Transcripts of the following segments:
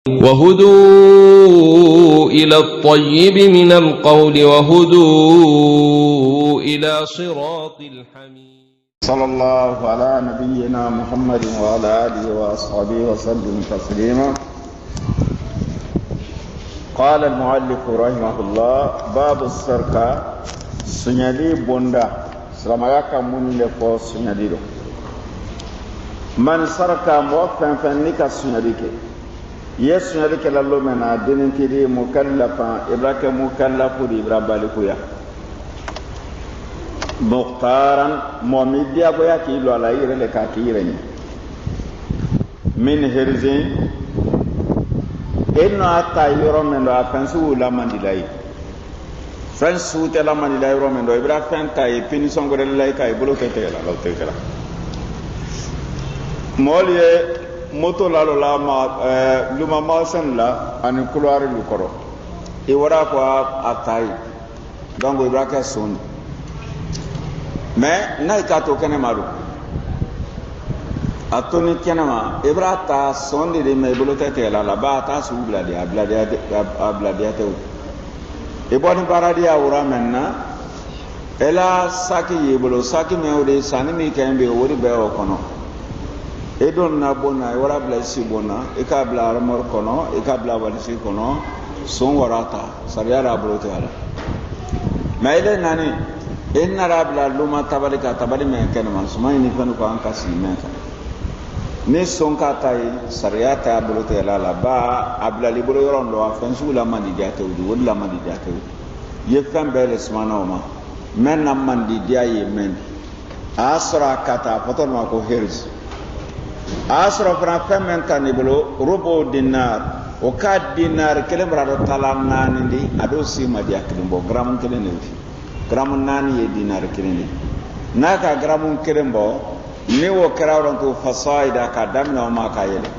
وهدوا إلى الطيب من القول وهدوا إلى صراط الحميد. صلى الله على نبينا محمد وعلى آله وأصحابه وسلم تسليما. قال المؤلف رحمه الله: باب السرقة سنيالي بوندا سلاماياكا من لفو سنيالي من سرقة موفن فنك سنيالي يسنيالي كالالو من دينتي مكلفا إبراك مكلف إبرابالكويا مختارا موميديا بويا كيلو على يرلي كاكيرني من هرزين إنه أتا يورو من دو أفنسو لمن دلاي فنسو تلمن دلاي يورو من دو إبرا فنتا يبيني سونغور دلاي كاي بلو تتلا لو تتلا مولي موتو لالو لا ما لما ما سن لا أن كلوار لكرو إورا كوا أتاي دونغو إبرا كسون mais nay ka to kene maru atoni kenama ibrata sondi de me bolote te la ba ta su blade ablade te e boni baradi awra menna ela saki yebolo saki me ode sani mi kembe wori be o kono e don na bona e wara blasi bona e ka bla armor kono e ka bla walisi kono son warata sariara bolote ala maile nani inna rabla luma tabalika tabali men kenama sumay ni fanu ko anka si men ni sonka tay sariyata bolote la ba abla li bolo yoron do afan sula mandi jate wudi wala mandi jate wudi ye fam bele smana ma men nam mandi dia ye men asra kata foton ma ko herz asra fra fam men tan bolo robo dinar o ka dinar kelembra do talanna ndi ado si madi aklimbo gram kelene gramu nani ye dinar kirindi naka gramu kirimbo ni wo kirawron to fasaida ka damna ma ka yele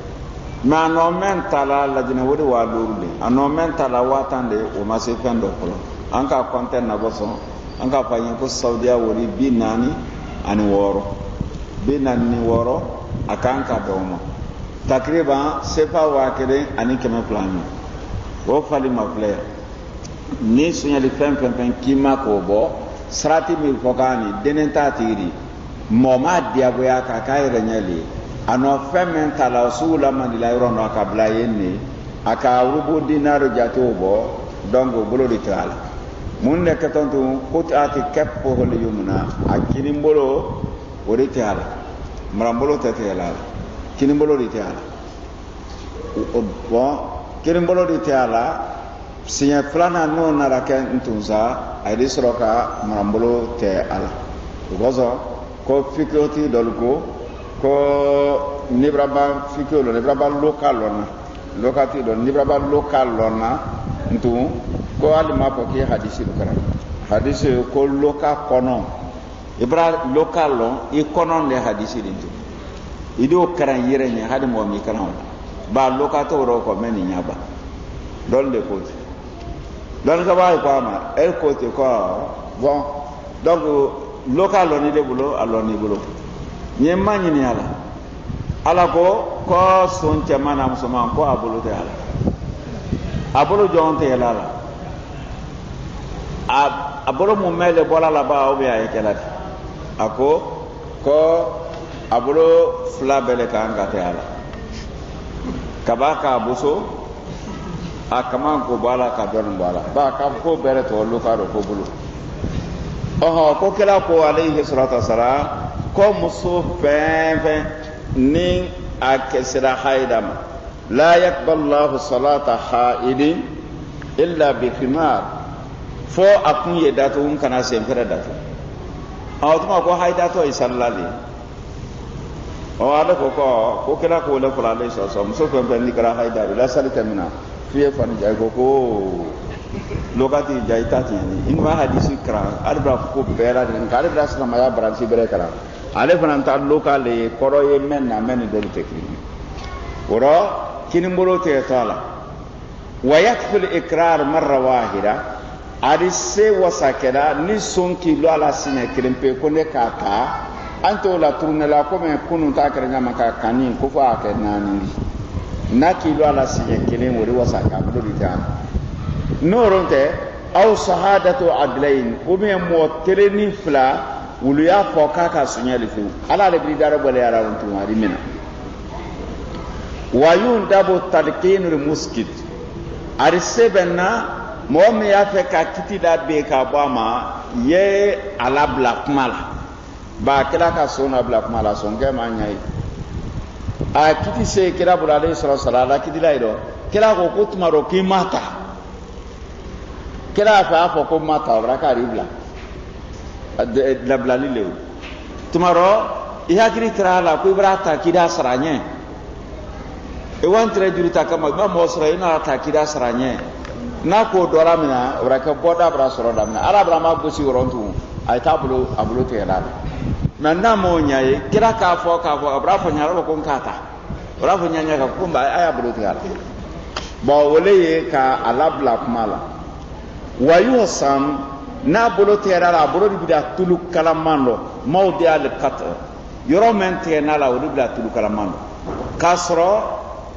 ma no mentala la dina wodi wa lurule ano mentala watande o ma se fendo ko anka konten na boso anka fanyi ko saudiya wori binani ani woro binani ni woro akanka domo takriban sefa wa kede ani kema plani wo fali ma player ni sunyali fem kima ko bo srati mi fokani denenta tiri moma diaboya ka kayre nyali ano fem tala usula mandila rono ka blayeni aka rubu dinaro jato bo dongo bolo di tala munne katontu kutati keppo hol yumna akini mbolo wori tala marambolo tetela kini mbolo di tala bo kini mbolo di tala sinya flana no narake ntunza aydi soroka marambolo te ala gozo ko fikoti dolgo ko nibraba fikolo nibraba local lona lokati do nibraba local lona ntu ko alima ko ki hadisi kara hadisi ko local kono ibra local lo e kono le hadisi dinto ido karan yire nya hadi mo mi kana ba lokato ro ko meni nyaba dolde ko donc ça va quoi ma elle côté quoi bon donc local on de boulot alors ni boulot ni mani ni ala ko son chamana musoma ko abolo te ala abolo jonte ala abolo mo mele bola la ba o be ay kelati ako ko abolo fla bele ka ngate ala kabaka buso akaman ko bala ka don bala ba ka ko bere to lu ka ro ko bulu ko kala ko alayhi salatu wassalam ko muso fefe ni akesira haidam la yaqbal Allah salata haidin illa bi khimar fo akun ye datu kana semfere datu awtuma ko haidato isallali o ala ko kala ko la qur'an alayhi salatu wassalam muso fefe ni kara haidar la salita mina fiye fani jay ko lokati jay tati ni inwa hadisi kra albra ko bera ni kare bra sama ya branchi bere kra ale fana ta lokale koro ye men na men do tekri oro kinimbolo te tala wa yakfi al ikrar marra wahida adise wasakeda ni sonki lo ala sine krempe ko ne kaka anto la tourner la comme kunun ta kra nyama ka kanin ko fa ke nani n'a kilo ala siɲɛ kelen o de wasa k'a bolo di taa n'o tɛ aw sahadatu adlain ou bien mɔgɔ kelen ni fila olu y'a fɔ k'a ka suɲɛli fewu ala de bi dara bɔle ara on tuma di mina wa yundabu talqinul muskit ari sebenna mɔgɔ min y'a fɛ ka kiti da be ka bɔ a ma ye ala bila kuma la ba kira ka sona bila kuma la son kɛ ma ɲa ye a kiti se kira bolo alayhi salatu wasalam ala kiti la yi dɔ kira ko ko tuma dɔ k'i ma ta kira y'a fɛ a fɔ ko ma ta o la k'ari bila labilali le o tuma dɔ i hakili tira a la ko i b'a ta k'i da sara ɲɛ i wa n tɛrɛ juru ta kama i ma mɔgɔ sɔrɔ i n'a ta k'i da sara ɲɛ n'a ko dɔra min na o bɛ kɛ bɔda bɛ sɔrɔ daminɛ ala bɛ ma gosi yɔrɔ tun a ye t'a bolo a bolo tigɛ la mɛ n'a m'o ɲa ye kira k'a fɔ a b'a fɔ ɲa ko n k'a ta o b'a fɔ ɲa ka ko a y'a bolo tigɛ la bon o le ye ka a labila kuma la wa y'o san n'a bolo tigɛra la a bolo de bɛ tulu kalaman dɔ maaw de y'ale kata yɔrɔ min tigɛ la o de bɛ tulu kalaman dɔ k'a sɔrɔ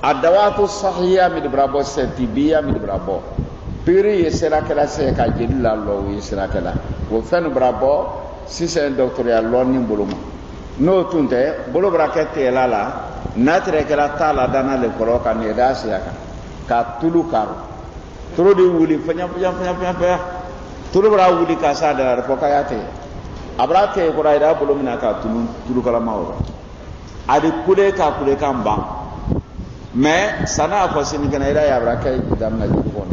a dawaatu sahiya min de bɛ bɔ sɛntibiya min de bɛ bɔ piri ye sirakɛla se ka jeli la lɔ o ye sirakɛla o fɛn de bɛ bɔ sisan dɔgɔtɔrɔya lɔni bolo ma n'o tun tɛ bolo bɛ kɛ tigɛla la n'a tigɛkɛla t'a la danna le kɔrɔ ka nin da sira kan ka tulu kari toro de wuli fɛn toro bɛ wuli ka s'a da la fɔ k'a y'a tigɛ a b'a tigɛ kɔrɔ a yɛrɛ bolo minɛ ka tulu kalama o la a de kule k'a kule kan ban mɛ san'a a fɔ sinikɛnɛ yɛrɛ y'a b'a kɛ daminɛ jeli fɔn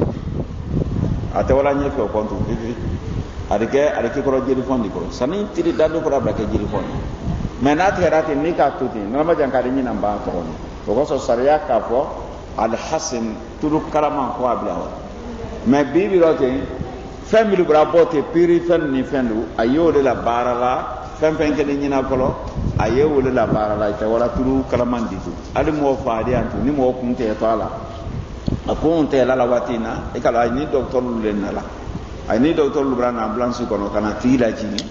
a tɛ wala ɲɛfɛ o kɔntu a de kɛ kɔrɔ jeli fɔn de kɔrɔ sani tiri dando kɔrɔ a b'a kɛ jeli fɔn mɛ n'a tigɛra ten ni k'a to ten n'a ma jan k'a di ɲinan ban tɔgɔ o kɔsɔn sariya k'a fɔ alhasin tulu kalaman ko a bila wa mɛ bi dɔ ten fɛn min b'a bɔ ten piri fɛn ni fɛn do a y'o de la baara la fɛn kelen ɲinan fɔlɔ a ye o de la baara la i tɛ wala tulu kalaman di to hali mɔgɔ fa de yan to ni mɔgɔ kun tɛ to a la a ko n tɛ la waati in na e ka la ni dɔgɔtɔrɔ le nana a ni dɔgɔtɔrɔ b'a na ambulance kɔnɔ ka na tigi lajigin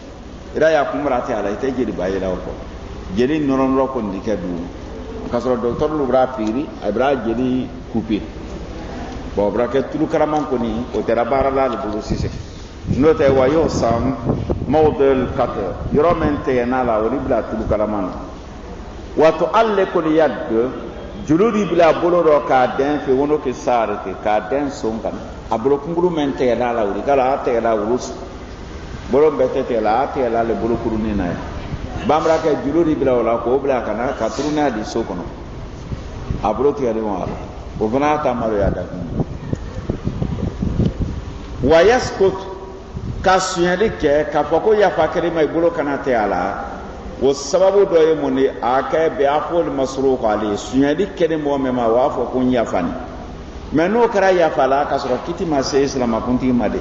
ira y'a kunbara tɛ a la i tɛ jeli ba ye la o kɔ jeli nɔrɔ kɔni de kɛ dugu k'a sɔrɔ dɔgɔtɔrɔ b'a piri a b'a jeli couper bon o b'a kɛ tulu kalaman kɔni o tɛ baara la de bolo sisan n'o tɛ wa y'o san mawdul qatr yɔrɔ min tigɛna la o de bila tulu kalaman na wato alle kɔni yad julu de bila bolo dɔ k'a dɛn fɛ wono ke saare ke k'a dɛn son kan a bolo kunkuru min tigɛna la o de kala a tigɛla wolo bolo bɛɛ tɛ tigɛla a tigɛla le bolo kurunin na ye bambara kɛ julu de bila o la k'o bila ka na ka turu n'a di so kɔnɔ a bolo tigɛlen wa la o fana y'a ta maloya da kun wa yaskut ka suɲɛli kɛ k'a fɔ ko yafa kɛra ma i bolo kana tɛ a la o sababu dɔ ye mun de a kɛ bɛɛ a fɔ olu ma sɔrɔ ko ale suɲɛli kɛlen mɔgɔ min ma o b'a fɔ ko n yafa nin mɛ n'o kɛra yafa la k'a sɔrɔ kiti ma se silamakuntigi ma de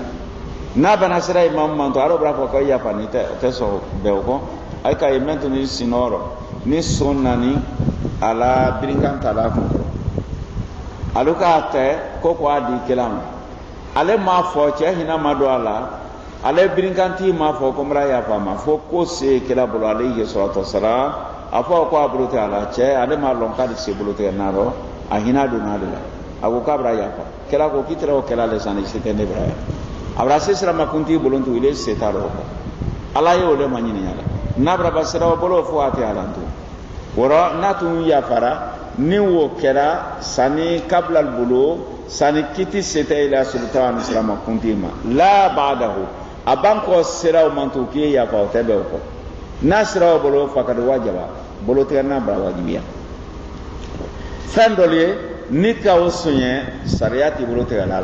n'a bana sera imamu ma to a dɔw b'a fɔ ko yafa nin tɛ sɔrɔ bɛɛ o kɔ ayi ka ye mɛntoni sinɔrɔ ni son nani a la birinkan ta la kun ale k'a tɛ ko k'a di kɛlɛ ma ale m'a fɔ cɛ hinɛ ma don a la ale birinkantigi m'a fɔ ko n bɛna yafa a ma fo ko se kɛlɛ bolo ale ye sɔrɔtɔ sara a fɔ ko a bolo tigɛ a la cɛ ale m'a lɔn k'ale se bolo tigɛ n'a dɔn a hinɛ donna ale la a ko k'a bɛna yafa kɛlɛ ko k'i tɛrɛ o kɛlɛ ale san se tɛ ne bɛra yan a bɛna se siramakuntigi bolo tugu ile se t'a la o kɔ ala ye o de ma ɲininka la n'a bɛra ba sira o bolo fo a tɛ ala to wɔrɔ n'a tun yafara ni wo kɛra sani kabila bolo sani kiti se tɛ ila sultan ni siramakuntigi ma la ba'dahu a b'an kɔ sira o man to k'i ye yafa o tɛ bɛn o kɔ n'a sira o bolo fakadi wajaba bolo tigɛ n'a bara wajibiya fɛn dɔ ye ni ka o soɲɛ sariya t'i bolo tigɛ la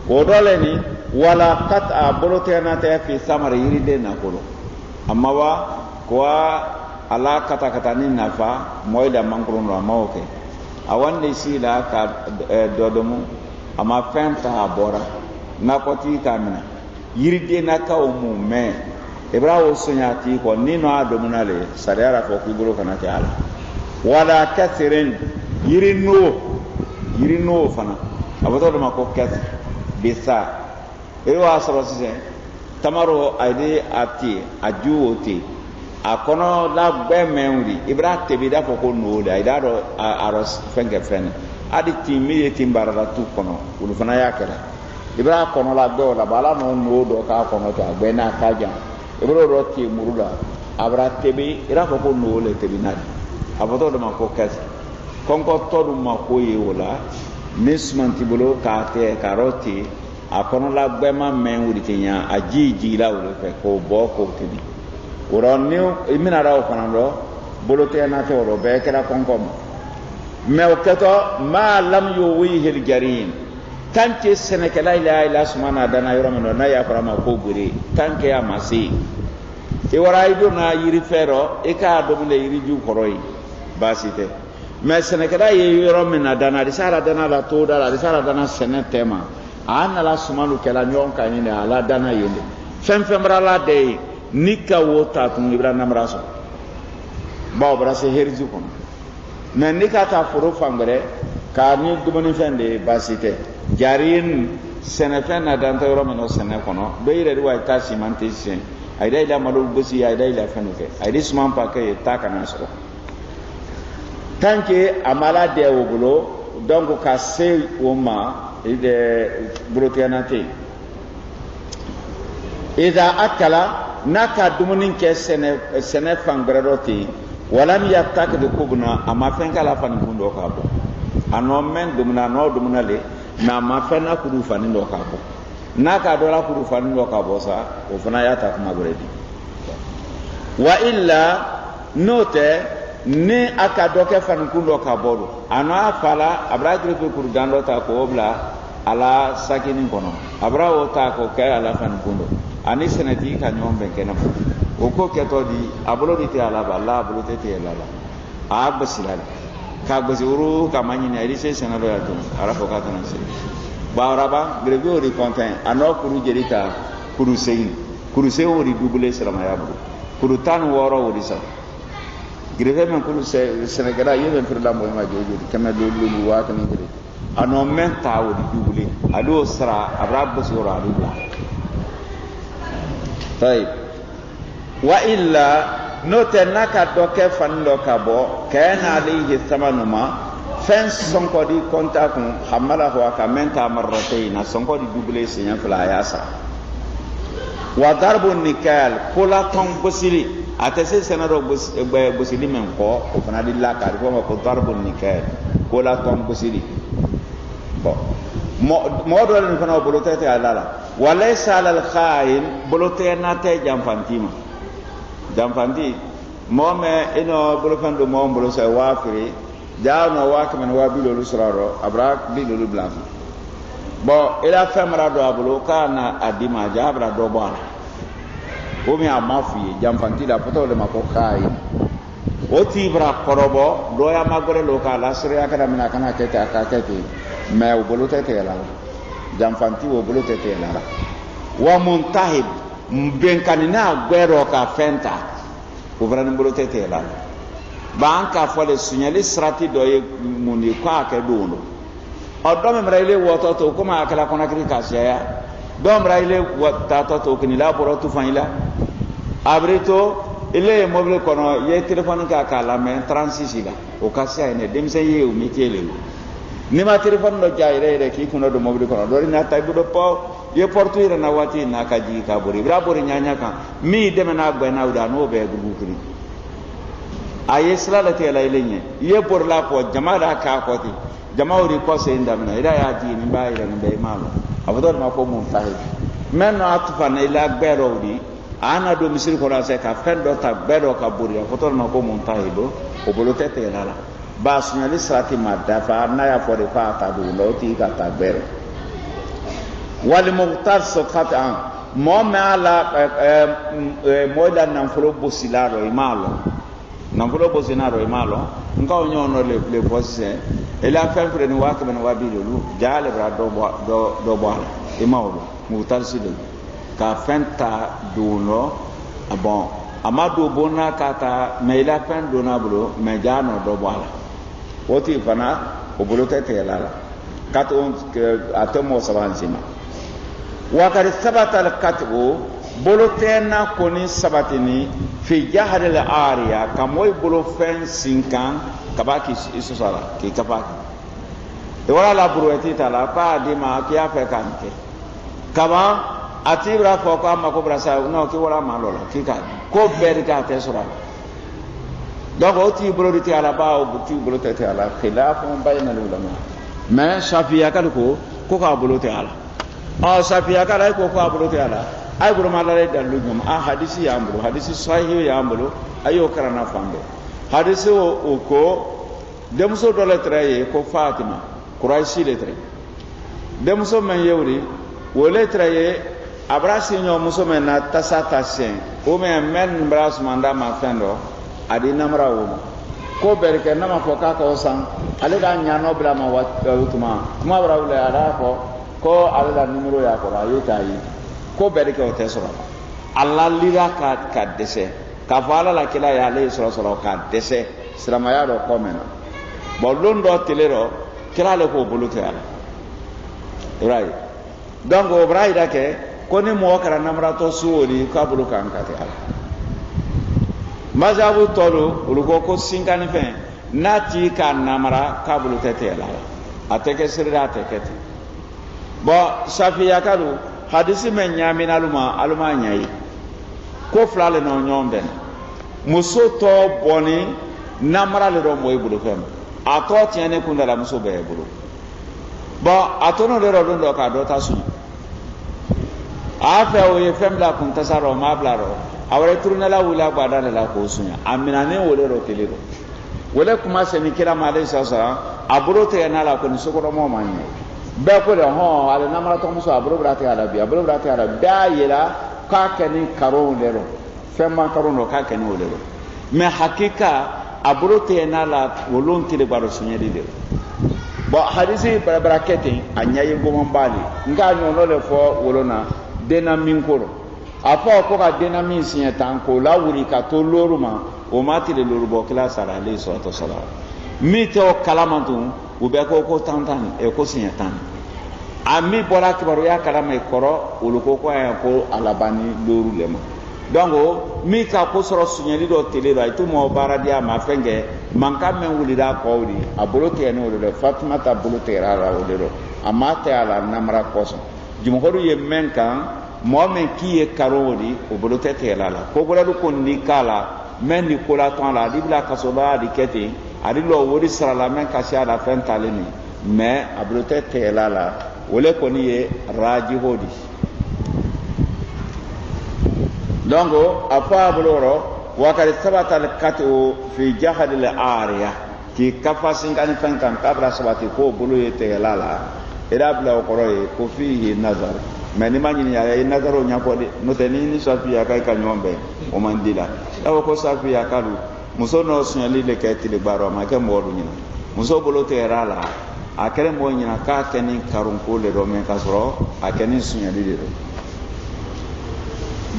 o dɔ le ni wala kat a bolo tigɛ n'a tɛ fi samari yiriden nafolo amma wa ko ala kata ni nafa mɔgɔ da mankolon do a ma o kɛ a wande si la ka dɔ dɔmu a ma fɛn ta a bɔra nakɔtigi k'a minɛ yiriden na ka o mun mɛn i b'a o soɲɛ a tigi kɔ ni nɔ a domuna le sariya y'a fɔ k'i bolo kana kɛ a la wala kɛseren yiri n'o fana a bɛ tɔ dɔ ma ko kɛsi bisa e b'a sɔrɔ sisan tamaro a ye a ten a ju o ten a kɔnɔ la bɛɛ mɛn wuli i b'a tebi i b'a fɔ ko n'o de a y'a dɔn a fɛn kɛ fɛn adi timmi ye timbara la tu kono ulu fana ya kala ibra kono la do la bala no do ka kono ta be na ka jam ibro ro ti murula abra tebi ira ko no le tebi na aboto do ma ko kas konko to dum ma ko ye wala nismanti bolo ka te karoti a kono la gbema men wuri tinya ajiji la wuri fe ko bo ko tebi oro ni imina ra o fana do bolo te na to ro be kala konko me o keto ma lam yuwihi al jarin tanke seneke la ilaha illa subhana dana yoro men na ya fara ma ko gure tanke ya masi e wara ido na yiri fero e ka do le yiri ju koroi basite me seneke la yoro men na dana di sara dana la to dala di sara dana senetema ana la sumanu kala nyon kan ni ala dana yende fembra la de nika wota tun ibrahim namraso ba brase herju kon mais nika ta foro fambere ka ni dumuni fende basite jarin senefen na danta yoro meno sene kono do ire wa ta simante sen ayda ila malu busi ayda ila fenuke aydi suman pa ke ta kana so tanke amala de obulo donc ka se woma ide brotianate ida akala naka dumuni ke sene fambere roti walam yatak de kubna ama fenka la fan bundo ka bo ano men dumna no dumna le na ma fena kudu fan ndo ka bo naka do la kudu fan ndo ka bo sa o fana ya tak ma goredi wa illa note ne aka do ke fan kundo ka bo ano afala abra grepe kudu dando ta ko obla ala sakini kono abra o ta ko ke ala fan kundo ani senati ka nyombe kenam o ko keto di abolo di te ala balla abolo te ala a basilala ka bazuru ka manyini ari se senado ya to ara ko ka tan se ba raba grego ri content ano kuru jerita kuru sein kuru se ori double selama ya buru kuru tan woro ori sa greve men kuru se senegala yeben pour la mo ma jojo kama do lu wa kan ngiri ano men ta ori double ado sara abra basura ado tay wa illa note naka doke fanlo kabo kana alayhi thamanuma fen sonko di konta kun hamala ho aka menta marratayn sonko di double sinya fala yasa wa darbu nikal kula ton bosili atese senaro bosili men ko o fana di la ka ko darbu nikal kula ton bosili bo mo do le fana bolotete alala walaysa alal khain bolote na te jamfantima jamfanti mome ino bolofando mom bolo say wafiri jaano wakman wabilo lusraro abra bilo blanc bo ila famra do ablo kana adima jabra do bana o mi amafi jamfanti la poto le mako khain o tibra korobo do ya magore lokala sire akada mina kana kete akakete me o bolotete la jamfanti o bolotete la wa muntahib mbenkanina gwero ka fenta o vrani bolotete la banka fole sunyali strati do ye mundi kwa ke dono o do me mraile woto to kuma akala kona krika sia do mraile wota to kini la borotu fanila abrito ile mobile kono ye telephone ka kala me 36 la o kasia ene demse ye o mitele ni ma telephone do jaire ki kuno do mobile kono do na tay do po ye portu ira na wati na kaji ka bori bra bori nyanya kan mi de na gbe na uda no be gugukri aye sala te la ilenye ye por la po jama da ka ko ti jama ori ko se ndamna ida ya di ni ba ira ni be malo abodor ma ko mun tahi men no atfa na ila gbero di ana do misir ko la se ka fendo ta gbero ka bori abodor ma ko mun tahi do o bolo tete la ba sunyali sati madafa na ya for fa ta do lo ti ka ta gbero wal muqtar saqatan mo ma la mo da nan folo bosilaro imalo nan folo bosinaro imalo nka onyo no le posse e la fa pre ni wa ka na wa bi lu jale bra do bo imalo muqtar sido ka fenta do no bon amado bona kata me la fen do na bro me jano do bo ala woti fana o bolo tete la kato atomo sabansima wakari sabata al-katbu bolotena koni sabatini fi jahar al-ariya kamoy bolo fen sinkan kabaki isusala ki kabaki e wala la burueti tala pa di ma ki a fe kante kama atibra fo ko amma ko brasa no ki wala ma lola ki ka ko ber ka te sura donc o ti burueti ala ba o ti burueti ala khilafun bayna al ulama mais shafiya ka ko ka burueti ala safiya ka ko ka burueti ala ay buru ma la dalu nyum hadisi ya ambu hadisi sahih ya ambu ayo karana fambe hadisi o ko demso dole traye ko Fatima Quraishi le traye demso men yewri wole traye abrasi nyo muso men na tasata sen o men bras manda ma fendo adi namra wo ko berke nama ko ka ko san ale da nyano bla ma watuma ma bra wala ara ko ale da numero ya ko ayi tayi ko berke o tesoro Allah lira ka dese ka fala la kila ya le soro ka dese silamaya do ko mena bolon do telero kila le ko buluke ala right donc o braida ke ko ni mo kara namra to suori ka buluka an ka te ala mazabu tolo ulugo ko sinkani fe nati ka namra ka buluke te ala ateke sirra ateke te bo safiya kalu hadisi men nyamina aluma nyai ko flale no nyomben muso to boni namra le do moy bulu fem ato tiene kunda la muso be bulu ba atono le ro do ka do tasu afa o ye fem la kun tasaro ma blaro awre turna la wula bada la ko sunya amina ne wole ro telero wole kuma se ni kira male sasa aburo te na la ko ni sokoro mo manye be ko le ho ale namra to muso aburo brate ala bi aburo brate ala da yela ka keni karo lero fema karo no ka keni lero me hakika aburo te na la wolon tele baro sunya di lero bo hadisi barakete anyaye ngoma mbali nga nyono le fo wolona dena min koro afa ko ka dena min sinya tan ko la wuri ka to loruma o mati le lorubo kila sara alayhi salatu wassalam mi to kalamantu u be ko tantan e ko sinya tan ami bora kibaru ya kalama e koro uluko ko ya ko alabani loru lema donc mi ka ko soro sunyali do tele do itu mo baradia ma fenge manka men wulida ko wuri abolo te ne wuri Fatima ta bolo te rara wuri amate ala namra koso jumhoru ye men kan mo men ki e karori o bolo te te la ko bolo ko ni kala men ni ko la ton la dibla kasoba di kete adi lo wuri sara la men ka sia la fen taleni mais abolo te te la wole ko ni e raji hodi donc afa boloro wakati sabata al-katu fi jahad al-ariya ki kafasin kan fankan kabra sabati ko bolo yete lala ida bla ko roye ko fihi nazar mani mani ya nazaro nyako de no teni ni safiya kai ka nyombe o mandila dawo ko safiya kalu muso no sunyali le kay tili baro ma ke modu nyina muso bolo te rala akere mo nyina ka keni karun ko le do men kasro akeni sunyali de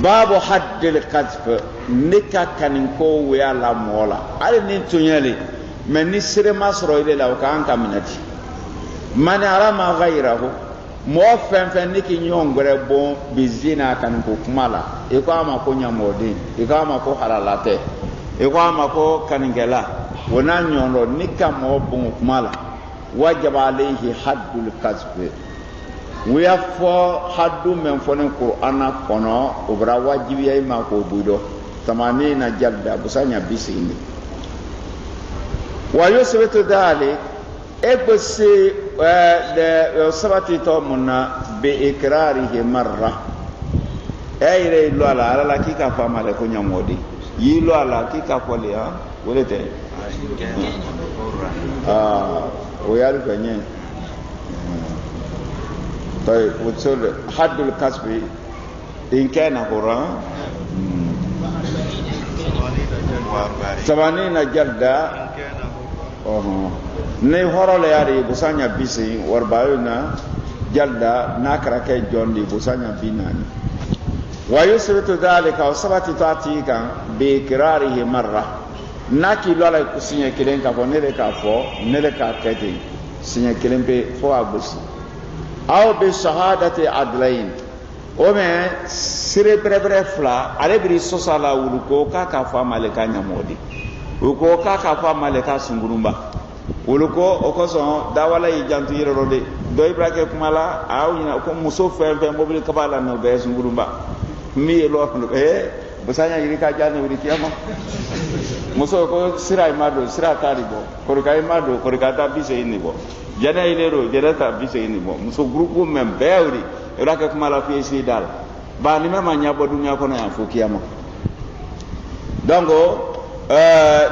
babu haddil qadf nika kanin ko wiya la mola ale nin tunyali men ni sire masro ile la ka an kaminati man arama ghayrahu mo fen niki nyongre bon bizina kan ko kumala e ko ama ko nyamodi e ko ama ko halalate e ko ama ko kaningela wona nyondo nika mo bon kumala wajaba alayhi haddul qadf wiya fo haddu men fonen qur'ana kono obra wajibi ay ma ko budo tamani na jalda busanya bisini wa yusbitu dalik ebse de sabati to munna bi ikrarihi marra ayre lo ala la kika fa male ko nyamodi yi lo ala kika ko le ha wolete o yar ko nyen طيب وتصل حد الكسب إن كان قرآن 80 جلدة ني هورو لياري بسانيا بيسي وربايونا جلدة ناكرا كي جوندي بسانيا بيناني ويثبت ذلك وثبت تاتيكا بإقراره مرة ناكي لولا سينيا كيلين كافو نيلكا فو نيلكا كيتي سينيا كيلين بي فو أبوسي aw bi shahadati adlain o me sire prebre fla ale bri sosala wuluko ka ka fa maleka nyamodi uko ka ka fa maleka sungurumba uluko okoso dawala yi jantu yiro de doy brake kumala awina ko muso fe mobile kabala no be sungurumba mi lo busanya yiri ka jana wuri kiyama muso ko sirai mado sira taribo korkai mado korkata bise inibo jana ilero jana ta bise inibo muso grupo mem bewri brake kumala fi si dal ba ni mema nyabo dunya ko na fu kiyama dongo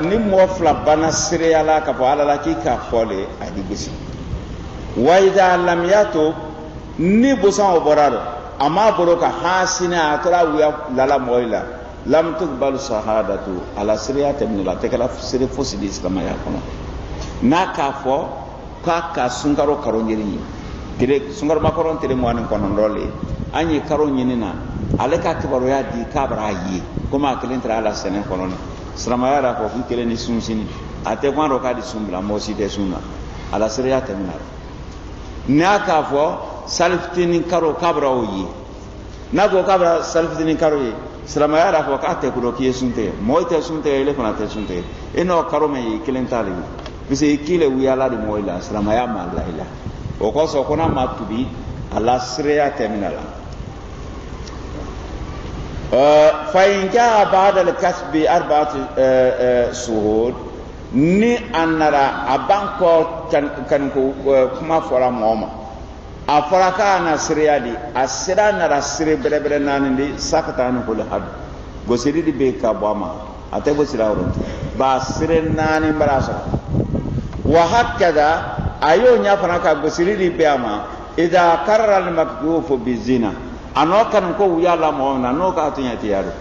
ni mo fla bana siriyala ka fo ala ki ka fole adi bisi wa idha lam yatu ni busan oborado ama boroka hasina atara wiya lala moila lam tuqbal shahadatu ala siriyata min la tekala sire fosi di islam ya kono na ka fo ka sungaro karo nyiri dire sungaro makoron tere mo anan kono role anyi karo nyinina ale ka kibaro ya di kabra yi kuma kelentra ala sene kono Selama ya ko kele ni sunsini ate kwa ro ka di sumbla mo si de sunna ala siriya temina na ka fo salftini karo kabra oyi na go kabra salftini karo yi selama ya ko ka te ko ki sunte mo te sunte ile kona te sunte eno karo me kelen tali bise kile wi ala di mo ila selama ya ma la ila o ko so kona matubi ala siriya temina la فإن جاء بعد الكسب 4 شهور ni anara abanko kan ko kuma fora moma afaraka na siriyadi asira na sire bere nanindi sakata no kul had go siridi be ka bama ate go sirawro ba sire nani barasa wa hakada ayo nya faraka go siridi be ama idha karra al makdufu bizina ano kan ko yala mo na no ka tunya tiaro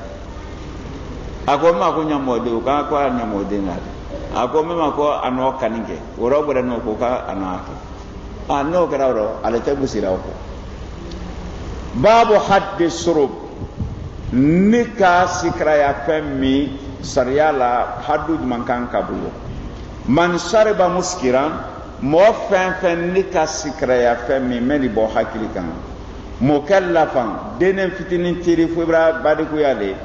ako ma ko nya mode ka ko nya mode na ako me ma ko ano kaninge woro bore no ko ka anaka ano ka ro ale te busira ko babu hadd surub nika sikra ya femi sariyala haddu man kan kabuyo man shariba muskiran mo fen nika sikra ya femi meni bo hakili kan mukallafan denen fitinin tiri fubra badiku yale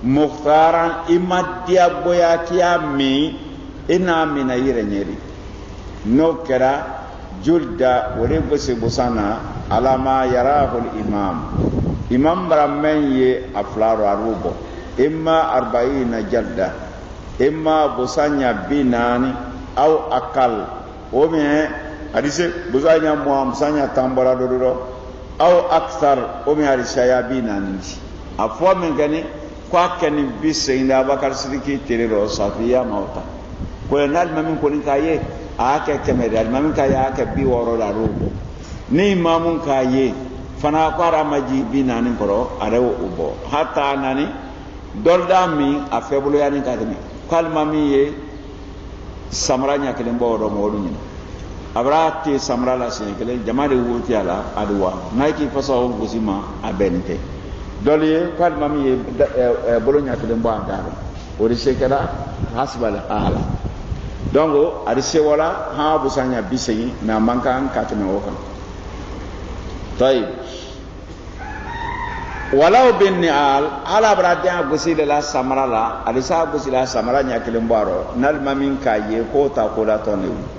mukhtaran imaddiya boyatiya mi ina mina yire nyeri no kera julda wore bose busana alama yarahu imam baramen ye aflaro arubo imma 40 jalda imma busanya binani au akal o me hadise busanya mo musanya tambara dodoro aw akthar o mi ari shayabina ninji afwa men gani kwa kani bisayna bakar sidiki terero safiya mauta ko nal mamin ko ni kaye aka kemere al mamin kaye aka bi woro la rubo ni mamun kaye fana kwara maji binanin koro arewo ubo hatta nani dolda mi afebulo yani kademi kal mami ye samranya kelen bodo modu ni abrati samra la sinkele jamade wuti ala adwa naiki faso gusima abente doliye kal mami ye bolonya kelen bo andaro ori sekela hasbal ala dongo ari sewala ha busanya biseyi na mankan katme wokan tayib walau bin ni'al ala bradia gusile la samra la alisa gusila samra nya kelen baro nal mamin kaye ko ta ko la tonu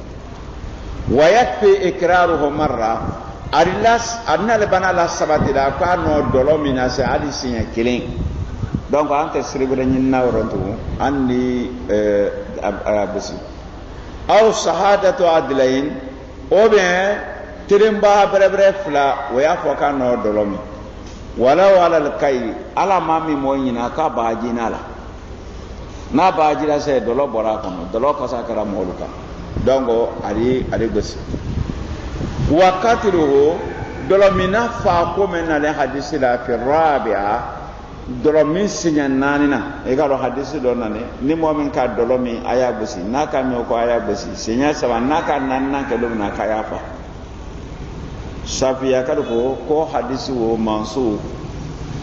ويكفي إكراره مرة أرلاس أرنا لبنا لا سبتي لا كانوا دولومينا سعادي سيني كلين دونك أنت سريبرين يناورنتو أني بسي أو شهادة عدلين أو بين ترمبا بربرفلا ويافو كانوا دولومي ولو على الكاي على مامي موينا كاباجينا لا na baajira se dolo bora kono dolo kasa kara moluka dongo ari gosi wakati ruho dolo mina fa ko men na le hadisi la fi rabi'a dolo min sinya nanina e ga do hadisi do nane ni mo min ka dolo mi aya gosi naka mi ko aya gosi sinya sawa naka nanna ke do na kaya fa shafiya ka ko hadisi wo mansu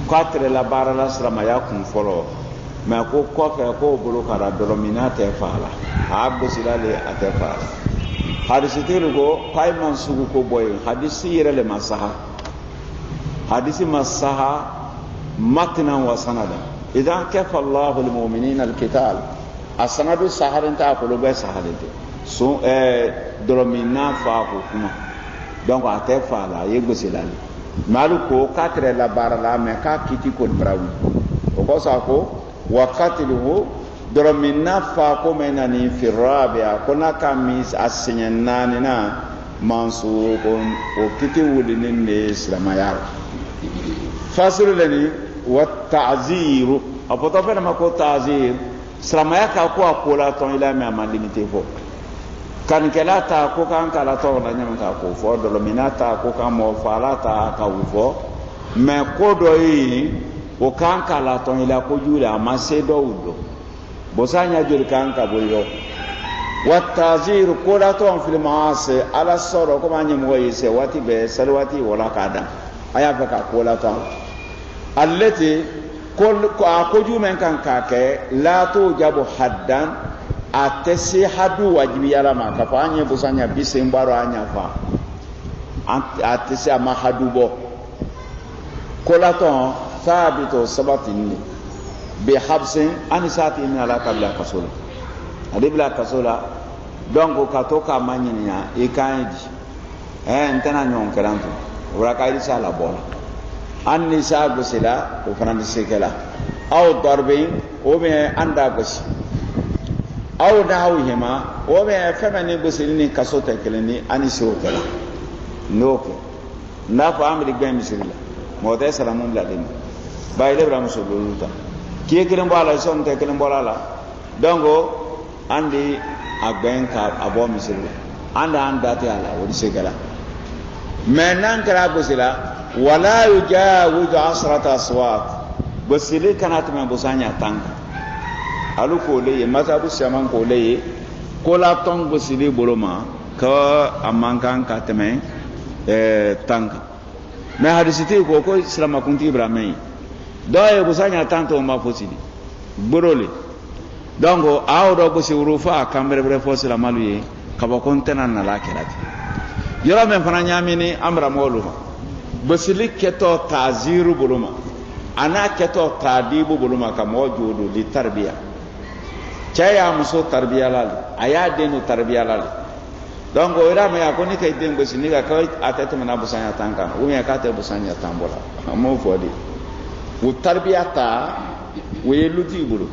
kwatre la barala srama ya kun folo ma ko kofe ko bulu kara dolomina te fala abbo silale ate fala hadisi tirugo payman sugu ko boy hadisi yirele masaha hadisi masaha matnan wa sanada idan kafa Allahu lil mu'minina al qital as-sanadu saharanta ko lo bay sahalete so doromina fa ko kuma donc a te fa la ye gosilali malu ko katre la barala me ka kiti ko brawi o ko sa ko waqatiluhu doromina fa ko menani fi rabia kona kamis asinyanani na mansu ko o kiti wulinin ne islamaya fasiru lani wa ta'ziru apoto fena mako ta'zir islamaya ka ko akola ton ila me amadimite fo kan kelata ko kan kala to na nyam ka ko fo do minata ko kan mo falata ka ufo me ko do yi o kan kala to ila ko jula ma se do udo bosanya jul kan ka boyo watazir ko la to fil maasi ala soro ko manye mo yise wati be salwati wala kada aya fa ka ko la to allati ko jumen kan ka ke la to jabu haddan atese hadu wajibi yala ma ka fa anye busanya bise mbaro anya fa atese ama hadu bo kolaton thabito sabatin bi habsin anisati min ala kabla kasola adibla kasola donc ka to ka manyinya e kaidi ntana nyon keranto wala ka isa la bola anni sa gusila o fanandi sekela aw darbin o be anda gusi aw dahawihima o be femani busilini kasote keleni ani sokela noke na fa amri gbe misirila mo te salamun ladin bayle ibrahim subuluta ki kelen bala son te kelen bala dongo andi agben ka abo misirila anda te ala o sekela menan kala busila wala yujawizu asrata aswat busili kanat me busanya tanka alu ko leye masabu siaman ko leye ko la tong busili boloma ka amankan ka teme tanka me hadisiti ko islam kunti ibrahim doye busanya tanto ma fosili borole dongo awdo busi urufa kambre fosila maluye kaba kontena na la kerati yoro men fana nyamini amra moluma busili keto taziru boloma ana keto tadibu boloma ka mojodo li tarbiya caya muso tarbiya lali aya denu tarbiya lali donc ira me akoni kay den bosi ni ka kay atete mena busanya tanka o me ka te busanya tambola amo fodi u tarbiya ta we luti bulu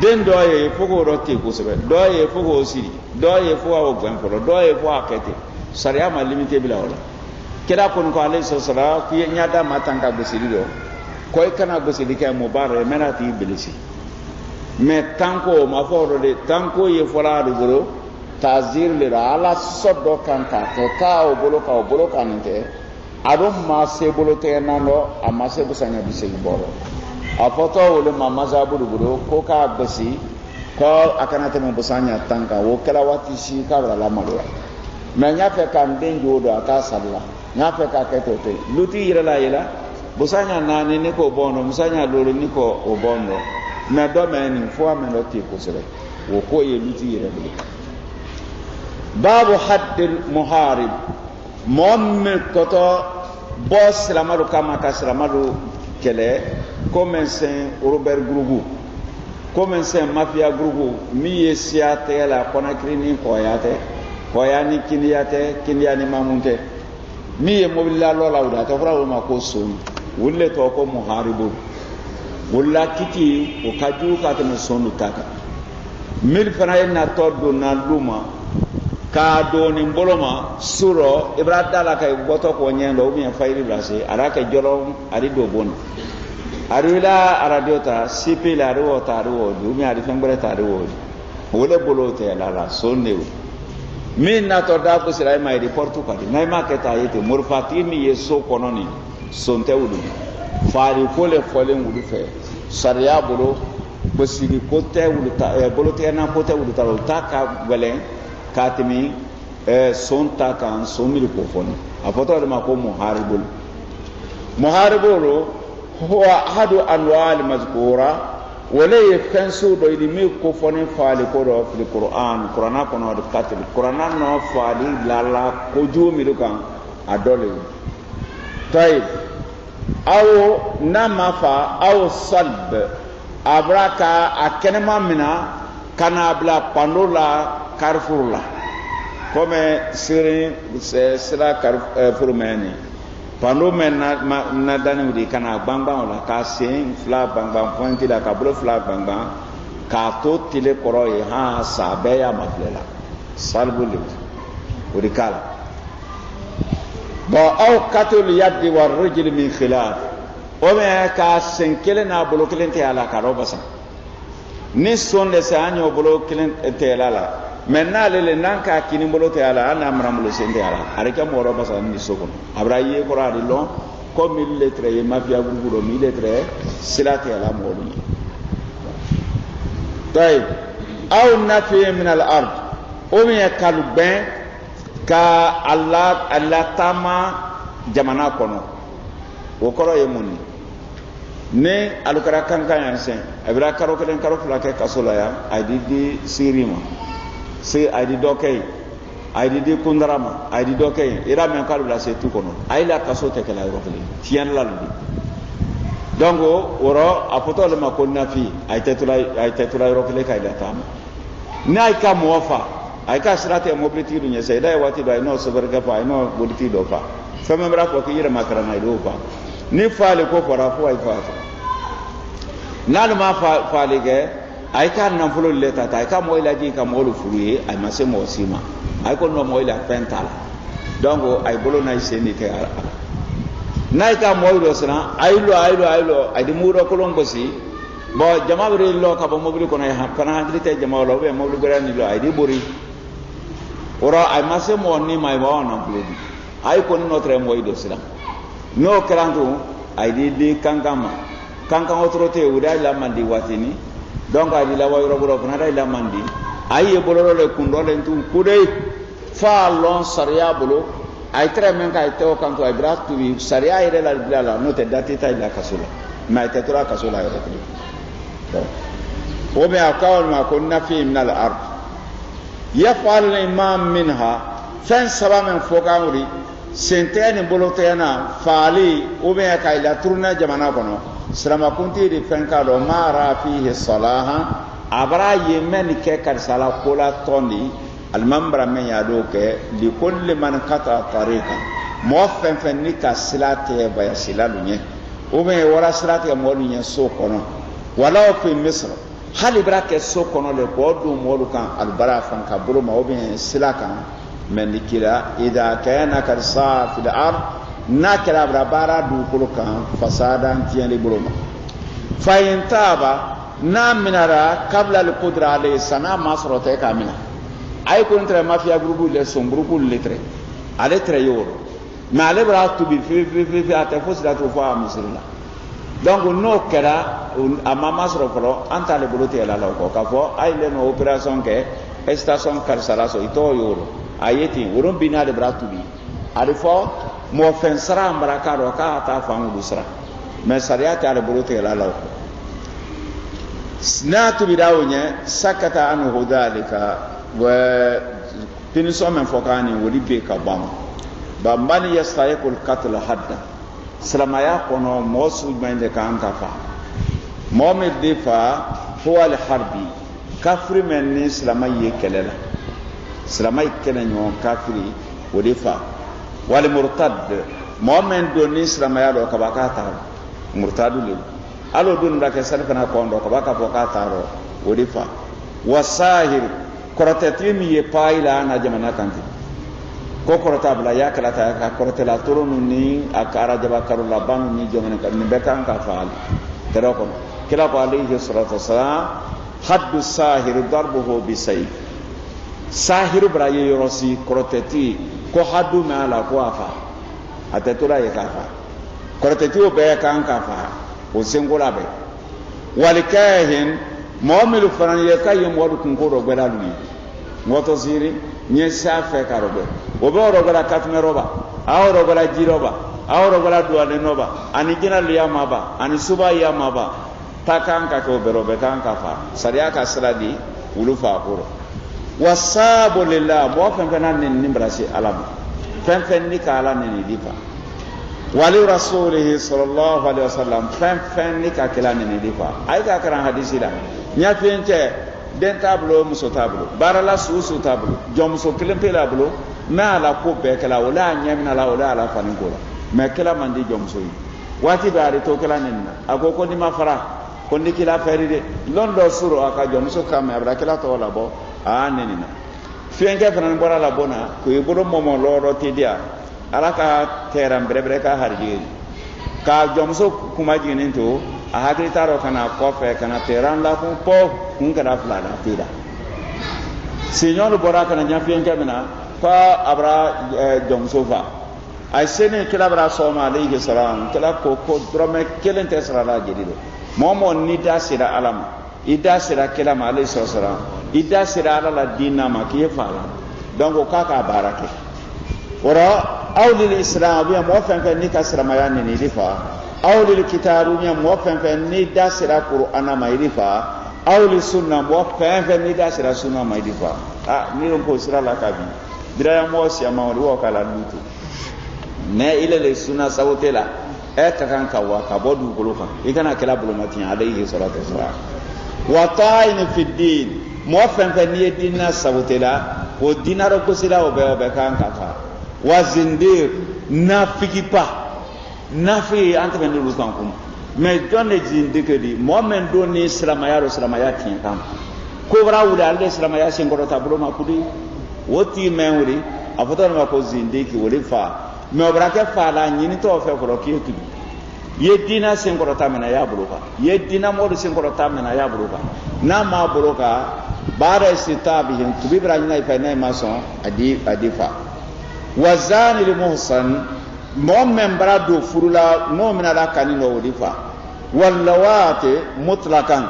den doye fogo rotte ko sebe doye fogo siri doye fo awo gwenforo doye fo akete sariya ma limite bila wala kira kon ko alayhi sallallahu ku nyada matanga busiri do koy kana busiri kay mubarak menati bilisi mais tanko ma foro de tanko ye fola do bolo tazir le ala soddo kanka to ka o bolo kanante ado ma se bolo te nando ama se busanya bise bolo a foto wole ma mazabu do bolo ko ka basi ko akana te mo busanya tanka wo kala wati shi ka bra la malo mais nya fe kan den jodo aka salla nya fe ka ke to te luti yira la yela busanya nani ni ko bono musanya lolo ni ko o bono na do meni fo amelo ti ko sele wo ko ye luti yira bulu babu haddil muharib momme koto boss lamadu kama kaslamadu kele comme c'est Robert Grougou comme c'est mafia Grougou mi yesiate la konakri ni koyate koyani kiniyani mamunte mi ye mobila lola uda to fara ma ko so wulle to ko muharibu wulla kiti o kaju ka te sonu taka mil fana na todo na luma ka do ni boloma suro ibrada la kay boto ko nyendo o mi fayri blase ara ka jolom ari do bon ari la aradiota sipi la ro ta ro do mi ari fengbre ta ro wole bolote la sonne min na to da ko sira mai di portugal nay ma ke ta yete murfatini yeso kononi sonte wudu fari kole wudu fe sariya bolo bosiri kote wudu ta bolote na kote wudu ta ka welen katimi sonta kan somil ko foni apoto ma ko muharibul huwa ahadu anwa'il mazkura wala yafkansu do idimi ko foni faali ko do fil qur'an kono do katil qur'an no faali lala ko jumi do kan adole tay aw namafa aw salb abraka akenema mina kana bla pandola carrefour la comme sira carrefour meni pando men na dani di kana bangban la ka sen fla bangban pointi la ka bro fla bangban ka to tile koro ye ha sabe ya maflela salbul urikala ba aw katul yadi war rajul min khilaf o me ka sen kele na bolo kelen te ala ka roba sa ni sonde se anyo bolo kelen te ala maintenant le nanka kini bolo te ala ana mramlo sen te ala arika mo roba sa ni sokon abraye ko radi lon comme il lettre ye mafia gurgudo mi lettre silate ala mo ni طيب أو نفي من الأرض أم يكالبين ka Allah tama jamana kono o koro ye munni ne alukara kankan yan sen abira karo kelen karo fula ke kasola ya di sirima se di dokay di kundarama di dokay ira men kalu la se tu kono la kaso te kala ro kelen tiyan la ludi donc oro apoto le makonna fi tetula ro kelen kay la tama nay ka mofa ay ka sirate mobility dunya sai dai wati do ay no sobar gafa ay no boditi do fa fama bra ko ki yira makara na do fa ni faale ko fara fo ay fa nal ma faale ge ay ka nan fulo leta ta ay ka mo ila ji ka mo lu furuye ay ma se mo sima ay ko no mo ila pentala donc ay bolo na seni te ara nay ka mo do sana ay lo ay di muro ko lon bosi bo jama bere lo ka bo mobili ko na ha kana handite jama lo be mobili gara ni lo ay di bori ora ay mase mo ni mai ba na plodi ay ko no tre mo ido sila no kranto ay di kankama kankan otrote uda la mandi watini donc ay la way robo na dai la mandi ay e bololo le kundo le ntu kude fa lon saria bolo ay tre men kay te o kanto ay bratu bi saria ire la no te dati tay la kasula ma te tora kasula ire o be akawal ma ko nafi min al ard yafal imam minha fan sabama fokamuri sentene bolotena fali o be kay la tourna jamana kono salama kunti di fanka do mara fihi salaha abra yemen ke kar sala kola toni al mambra men ya do ke li kulli man qata tariqa mo fen ni ka silate ba ya silalunye o be wala silate mo lunye so kono wala fi misr hali brake so kono le bodu molukan albara fan ka bulu ma obi silakan men dikira ida kana karsa fil ard nakira brabara du kulukan fasadan tiyan buluma fa intaba na minara qabla al qudra alayhi sana masrata kamila ay kontra mafia grupu le son grupu letre ale tre yoro ma le bra tu bi fi atefos la trofa misrila donc no kera amama soro folo anta le bolote la ko ka fo ay le no operation ke station karsala so ito yoro ayeti woron bina de bratubi ali fo mo fen sara mbaraka ro ka ta fa ngu sara mais sariya ta le bolote la ko snatu bidawnya sakata an hudalika wa piniso men fokani wodi be ka bam bambani yastayqul qatl hadda salamaya kono mosu mende kan kafa mohammed defa huwa al harbi kafri men ni salamaye kelela salamay kenanyo kafri wodifa wal murtad mohammed do ni salamaya do kabaka ta murtadu le alo dun da ke salfana kondo kabaka fokata ro wodifa wasahir korotetimi ye paila na jamana kanti ko korota bla ya kala ta ka korota la turunu ni akara jaba karula banu ni jomene kan ni bekan ka faal tero ko kila ko alayhi salatu wassalam haddu sahir darbuhu bi sayf sahir braye yorosi koroteti ko haddu ma la ko afa atatura ye ka fa koroteti o be kan ka fa o sengola be walikahin mu'minu faran ye kayum wadu kun ko do gbela lu moto siri nye safe karobe obe orogala katme roba awrogala jiroba awrogala duale noba ani jina liyama ba ani suba yama ba takanka ko berobe kanka fa sariya ka saladi ulufa kuro wasabu lillah mo fen fenan ni nimbrasi alam fen fen ni kala ni difa wali rasulih sallallahu alaihi wasallam fen fen ni ka kala ni difa ay ka karan hadisi la nya fenche den tablo muso tablo barala su tablo jomso kelen pe la blo ma ala ko be kala wala nyamina la wala ala fanin ko la me kala mandi jomso yi wati bari to kala nenna ago ko ni ma fara ko ni kila feride londo suro aka jomso kam abra kala to la bo a nenina fienge fanan bora la bona ko yiburo momo loro tidia ala ka teram brebre ka harji ka jomso kuma jinin to a hakili taro kana kofe kana teran la kun po kun kana flana tida signor bora kana nyafienge mena fa abra jomso fa ay sene kila bra soma alayhi salam kila ko drome kelen tesra la jedido momo ni da sira alama ida sira kila ma alayhi salam ida sira ala la dina ma ki fala donc kaka barake ora awlil islam bi mo fen fen ni kasra mayani ni difa awlil kitabu bi mo fen fen ni da sira qur'ana ma difa awlil sunna mo fen fen ni da sira sunna ma difa ni ko sira la kabi dira mo si ama wo kala lutu mais il est le sunna sawtela ka kan kawa ka bodu golofa ikana kala bulumati alayhi salatu wassalam wa ta'in fi din mo fen fen ni dinna sawtela o dinaro ko sira o be kan kafa wa zindir nafiki pa nafi ante men lu kan kum mais donne zindike di mo men doni islamaya tin kam ko bra wula al islamaya sin gorota buluma kudi woti men wuri afoto ma ko zindiki wuri fa me obrake fala nyini to fe ko kiyetu ye dina sen ko tamena ya buruka ye dina modu sen ko tamena ya buruka na ma buruka bara sitabihin tubibra nyina fa nay mason adifa wazani lil muhsan mu'min baradu furula no min ala kanino wadifa wallawati mutlaqan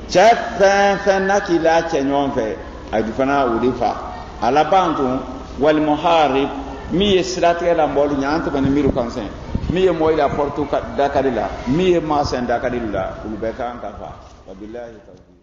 chafa nakila chenyon fe adifana wadifa ala bantu wal muharib mi yesirate la mbolu nyanta bani miru kansen mi ye moy la portu dakadila mi ye masen dakadila ulbeka ankafa wabillahi tawfiq